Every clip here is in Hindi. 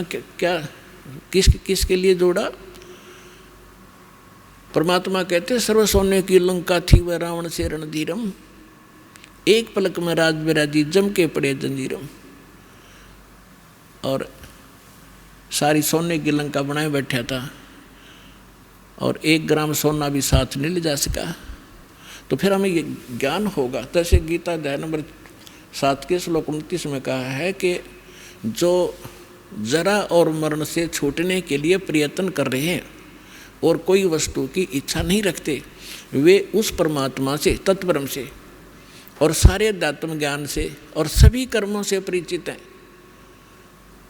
कहाँ क्या किसके लिए जोड़ा? परमात्मा कहते सर्व सोने की लंका थी वह रावण से रणधीरम, एक पलक में राज बिराजी जम के पड़े जंजीरम। और सारी सोने की लंका बनाए बैठा था और 1 ग्राम सोना भी साथ नहीं ले जा सका। तो फिर हमें ये ज्ञान होगा। तैसे गीता अध्याय नंबर 7 के श्लोक 29 में कहा है कि जो जरा और मरण से छूटने के लिए प्रयत्न कर रहे हैं और कोई वस्तु की इच्छा नहीं रखते, वे उस परमात्मा से, तत्परम से और सारे अध्यात्म ज्ञान से और सभी कर्मों से परिचित हैं।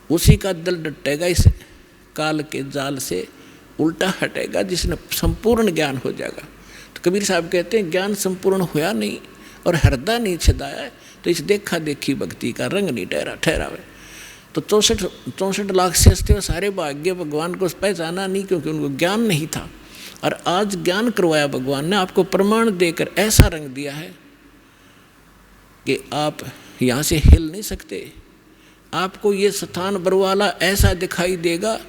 उसी का दिल डटेगा इस काल के जाल से, उल्टा हटेगा जिसने संपूर्ण ज्ञान हो जाएगा। तो कबीर साहब कहते हैं ज्ञान संपूर्ण होया नहीं और हृदय नहीं छदाया है, तो इस देखा देखी भक्ति का रंग नहीं ठहरावे। तो 64 लाख शेष थे, सारे भाग्य भगवान को पहचाना नहीं क्योंकि उनको ज्ञान नहीं था। और आज ज्ञान करवाया भगवान ने, आपको प्रमाण देकर ऐसा रंग दिया है कि आप यहाँ से हिल नहीं सकते। आपको ये स्थान बरवाला ऐसा दिखाई देगा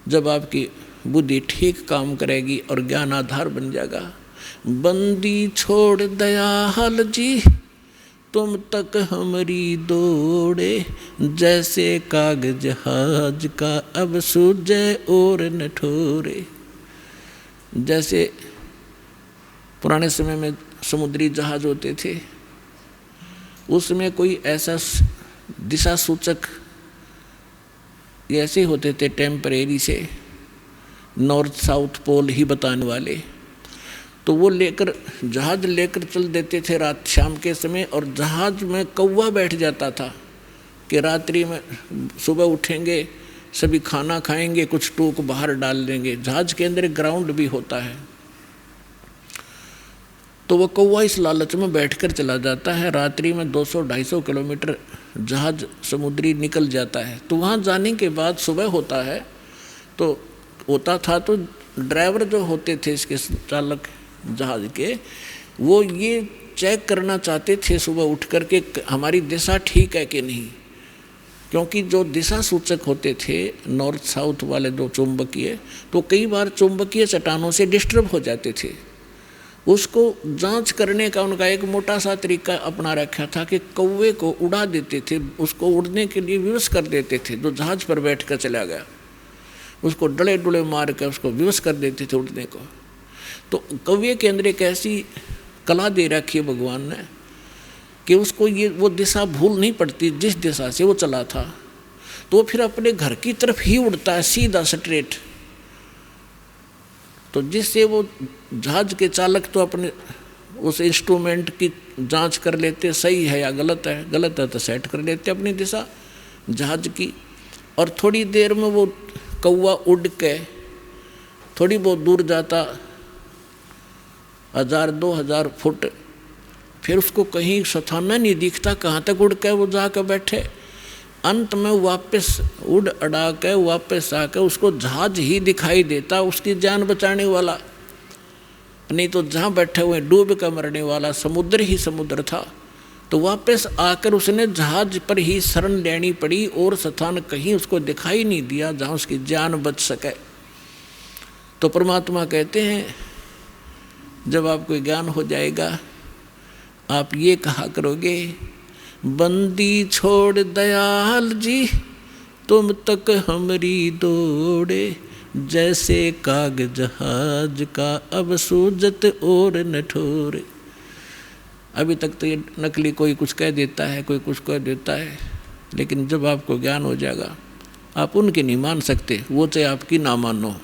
जब आपकी बुद्धि ठीक काम करेगी और ज्ञान आधार बन जाएगा। बंदी छोड़ दयाल जी तुम तक हमारी दौड़े, जैसे कागज जहाज का अब सूझे और न ठोरे। जैसे पुराने समय में समुद्री जहाज होते थे, उसमें कोई ऐसा दिशा सूचक ऐसे होते थे टेम्परेरी से, नॉर्थ साउथ पोल ही बताने वाले, तो वो लेकर जहाज लेकर चल देते थे रात शाम के समय। और जहाज में कौवा बैठ जाता था कि रात्रि में सुबह उठेंगे, सभी खाना खाएंगे, कुछ टूक बाहर डाल देंगे। जहाज के अंदर ग्राउंड भी होता है, तो वह कौवा इस लालच में बैठकर चला जाता है। रात्रि में 200-250 किलोमीटर जहाज समुद्री निकल जाता है। तो वहाँ जाने के बाद सुबह होता है, तो होता था तो ड्राइवर जो होते थे इसके चालक जहाज के, वो ये चेक करना चाहते थे सुबह उठ कर के हमारी दिशा ठीक है कि नहीं। क्योंकि जो दिशा सूचक होते थे नॉर्थ साउथ वाले जो चुंबकीय, तो कई बार चुंबकीय चट्टानों से डिस्टर्ब हो जाते थे। उसको जांच करने का उनका एक मोटा सा तरीका अपना रखा था कि कौवे को उड़ा देते थे, उसको उड़ने के लिए विवश कर देते थे। जो जहाज पर बैठ कर चला गया उसको डले डुले मार कर उसको विवश कर देते थे उड़ने को। तो कौवे के अंदर एक ऐसी कला दे रखी है भगवान ने कि उसको ये वो दिशा भूल नहीं पड़ती जिस दिशा से वो चला था, तो वो फिर अपने घर की तरफ ही उड़ता है सीधा स्ट्रेट। तो जिससे वो जहाज के चालक तो अपने उस इंस्ट्रूमेंट की जांच कर लेते सही है या गलत है तो सेट कर लेते अपनी दिशा जहाज की। और थोड़ी देर में वो कौवा उड़ के थोड़ी बहुत दूर जाता, 1000-2000 फुट, फिर उसको कहीं स्थान नहीं दिखता कहाँ तक उड़ के वो जाकर बैठे। अंत में वापस उड़ अड़ा के वापस आकर उसको जहाज ही दिखाई देता, उसकी जान बचाने वाला। नहीं तो जहाँ बैठे हुए डूब कर मरने वाला समुद्र ही समुद्र था। तो वापस आकर उसने जहाज पर ही शरण लेनी पड़ी और स्थान कहीं उसको दिखाई नहीं दिया जहाँ उसकी जान बच सके। तो परमात्मा कहते हैं जब आपको ज्ञान हो जाएगा आप ये कहा करोगे, बंदी छोड़ दयाल जी तुम तक हमारी दौड़े, जैसे कागज जहाज का अब सूझत और न ठोरे। अभी तक तो ये नकली कोई कुछ कह देता है, कोई कुछ कह देता है, लेकिन जब आपको ज्ञान हो जाएगा आप उनकी नहीं मान सकते, वो चाहे आपकी ना मानो।